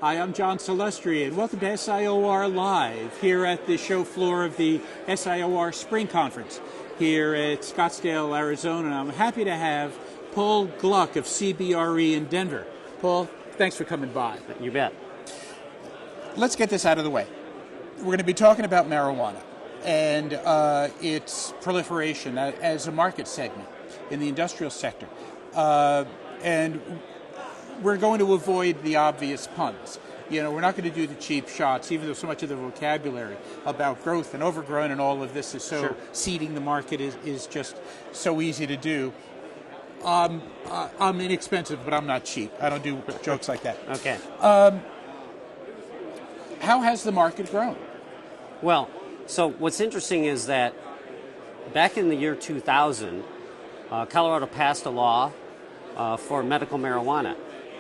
Hi, I'm John Celestri, and welcome to SIOR Live here at the show floor of the SIOR Spring Conference here at Scottsdale, Arizona. I'm happy to have Paul Kluck of CBRE in Denver. Paul, thanks for coming by. You bet. Let's get this out of the way. We're going to be talking about marijuana and its proliferation as a market segment in the industrial sector. And we're going to avoid the obvious puns. You know, we're not going to do the cheap shots, even though so much of the vocabulary about growth and overgrown and all of this is so Sure. seeding the market is just so easy to do. I'm inexpensive, but I'm not cheap. I don't do jokes like that. Okay. How has the market grown? Well, so what's interesting is that back in the year 2000, Colorado passed a law for medical marijuana.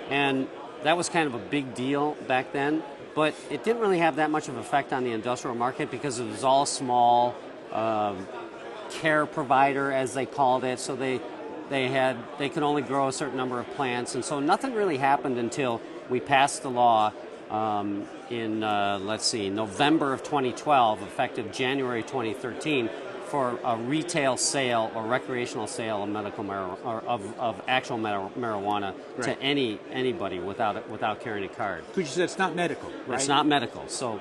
And that was kind of a big deal back then, but it didn't really have that much of an effect on the industrial market because it was all small care provider, as they called it. So they could only grow a certain number of plants, and so nothing really happened until we passed the law in November of 2012, effective January 2013. For a retail sale or recreational sale of medical marijuana, of actual marijuana, right, to anybody without carrying a card. Because you said it's not medical, right? It's not medical, so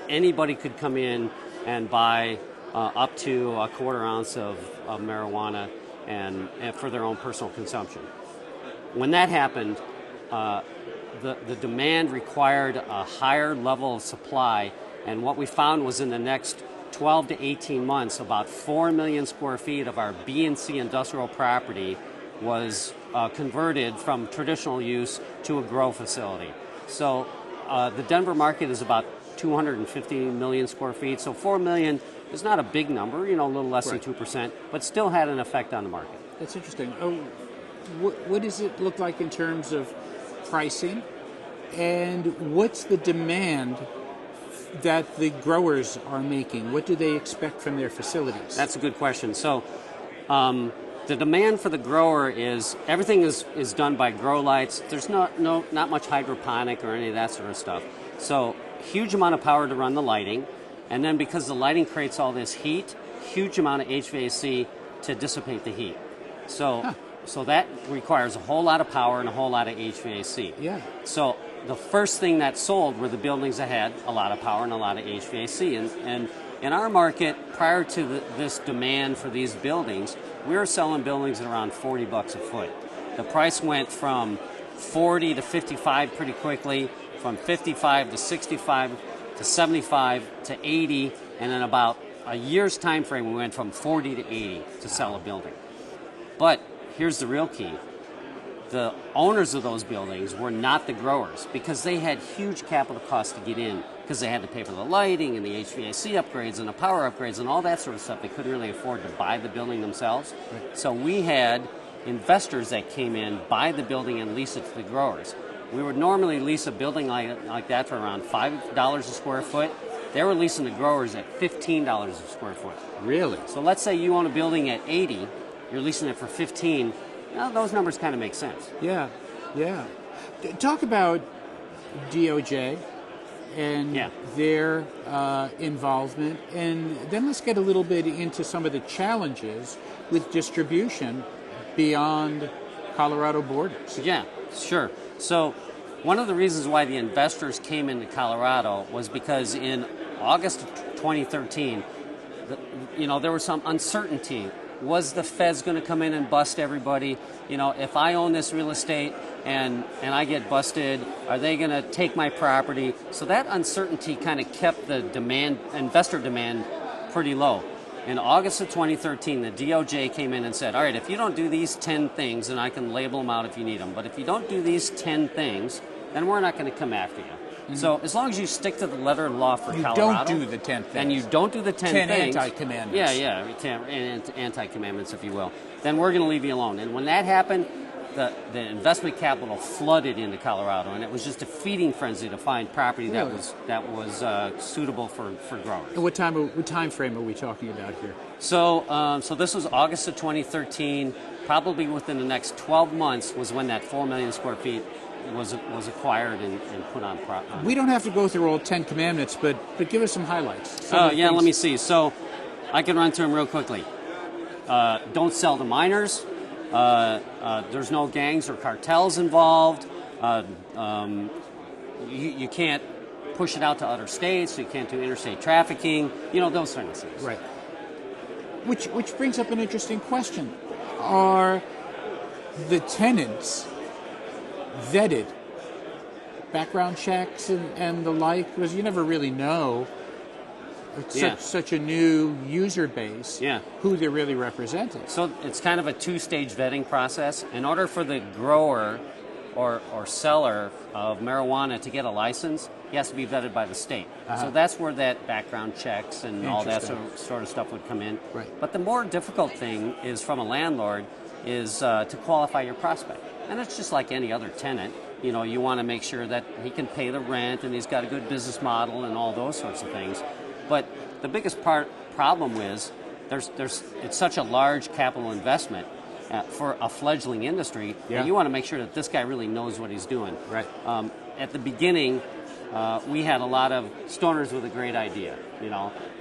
anybody could come in and buy up to a quarter ounce of marijuana and for their own personal consumption. When that happened, the demand required a higher level of supply, and what we found was in the next 12 to 18 months, about 4 million square feet of our B and C industrial property was converted from traditional use to a grow facility. So the Denver market is about 250 million square feet, so 4 million is not a big number, you know, a little less right, than 2%, but still had an effect on the market. That's interesting. What does it look like in terms of pricing, and what's the demand that the growers are making? What do they expect from their facilities? That's a good question. So the demand for the grower is everything is done by grow lights. There's not much hydroponic or any of that sort of stuff. So huge amount of power to run the lighting, and then because the lighting creates all this heat, huge amount of HVAC to dissipate the heat. So so that requires a whole lot of power and a whole lot of HVAC. Yeah. So the first thing that sold were the buildings that had a lot of power and a lot of HVAC. And in our market, prior to this demand for these buildings, we were selling buildings at around $40 a foot. The price went from 40 to 55 pretty quickly, from 55 to 65 to 75 to 80, and in about a year's time frame, we went from 40 to 80 to sell a building. But here's the real key. The owners of those buildings were not the growers because they had huge capital costs to get in because they had to pay for the lighting and the HVAC upgrades and the power upgrades and all that sort of stuff. They couldn't really afford to buy the building themselves. Right. So we had investors that came in, buy the building and lease it to the growers. We would normally lease a building like that for around $5 a square foot. They were leasing the growers at $15 a square foot. Really? So let's say you own a building at 80, you're leasing it for 15. Now, those numbers kind of make sense. Yeah, yeah. Talk about DOJ and their involvement, and then let's get a little bit into some of the challenges with distribution beyond Colorado borders. Yeah, sure. So one of the reasons why the investors came into Colorado was because in August of 2013, there was some uncertainty. Was the feds going to come in and bust everybody? You know, if I own this real estate and I get busted, are they going to take my property? So that uncertainty kind of kept the investor demand pretty low. In August of 2013, the DOJ came in and said, all right, if you don't do these 10 things, then I can label them out if you need them. But if you don't do these 10 things, then we're not going to come after you. Mm-hmm. So as long as you stick to the letter of the law for Colorado. You don't do the 10 things. And you don't do the 10 things. 10 anti-commandments. Anti-commandments, if you will. Then we're going to leave you alone. And when that happened, the investment capital flooded into Colorado, and it was just a feeding frenzy to find property that was suitable for growers. And what time frame are we talking about here? So this was August of 2013. Probably within the next 12 months was when that 4 million square feet was acquired and put on property. We don't have to go through all 10 commandments, but give us some highlights. Oh, yeah, let me see. So I can run through them real quickly. Don't sell to minors. There's no gangs or cartels involved. You can't push it out to other states. You can't do interstate trafficking. Those kind of things. Right. Which brings up an interesting question. Are the tenants vetted? Background checks and the like? Because you never really know. It's such a new user base, who they're really representing. So it's kind of a two-stage vetting process. In order for the grower or seller of marijuana to get a license, he has to be vetted by the state. So that's where that background checks and all that sort of stuff would come in. Right. But the more difficult thing is from a landlord is to qualify your prospect. And it's just like any other tenant. You want to make sure that he can pay the rent and he's got a good business model and all those sorts of things. But the biggest problem is it's such a large capital investment for a fledgling industry that you want to make sure that this guy really knows what he's doing. Right. At the beginning, we had a lot of stoners with a great idea,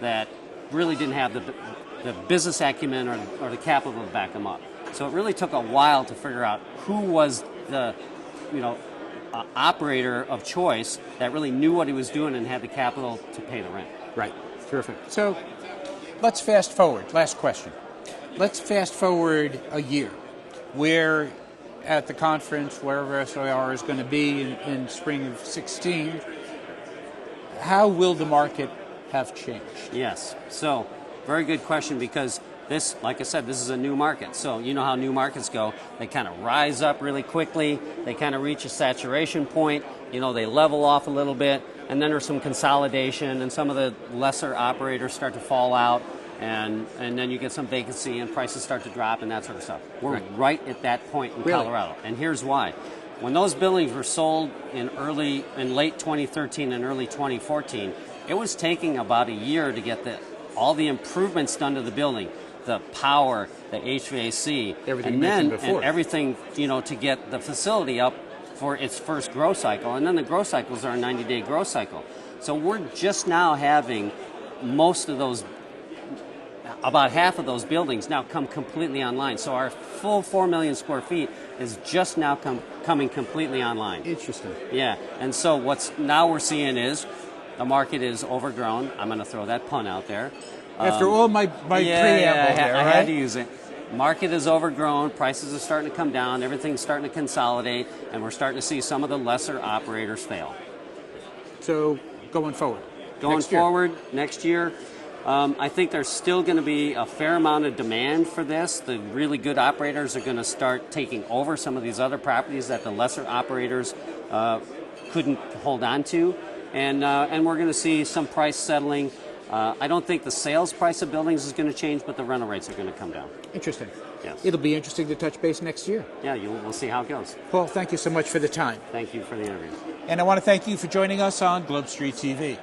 that really didn't have the business acumen or the capital to back them up. So it really took a while to figure out who was the, operator of choice that really knew what he was doing and had the capital to pay the rent. Right. Terrific. So let's fast forward. Last question. Let's fast forward a year. We're at the conference, wherever SIOR is going to be in spring of 16. How will the market have changed? Yes. So very good question, because this, like I said, this is a new market. So you know how new markets go. They kind of rise up really quickly. They kind of reach a saturation point. They level off a little bit. And then there's some consolidation, and some of the lesser operators start to fall out. And then you get some vacancy, and prices start to drop, and that sort of stuff. We're right at that point in Colorado. And here's why. When those buildings were sold in late 2013 and early 2014, it was taking about a year to get all the improvements done to the building. The power, the HVAC, and everything, to get the facility up for its first growth cycle. And then the growth cycles are a 90-day growth cycle. So we're just now having most of those, about half of those buildings now come completely online. So our full 4 million square feet is just now coming completely online. Interesting. Yeah, and so we're seeing is the market is overgrown. I'm going to throw that pun out there. After all my preamble there, I had to use it. Market is overgrown. Prices are starting to come down. Everything's starting to consolidate, and we're starting to see some of the lesser operators fail. So going forward? Next year, I think there's still going to be a fair amount of demand for this. The really good operators are going to start taking over some of these other properties that the lesser operators couldn't hold on to, and we're going to see some price settling. I don't think the sales price of buildings is going to change, but the rental rates are going to come down. Interesting. Yes. It'll be interesting to touch base next year. Yeah, we'll see how it goes. Paul, thank you so much for the time. Thank you for the interview. And I want to thank you for joining us on Globe Street TV.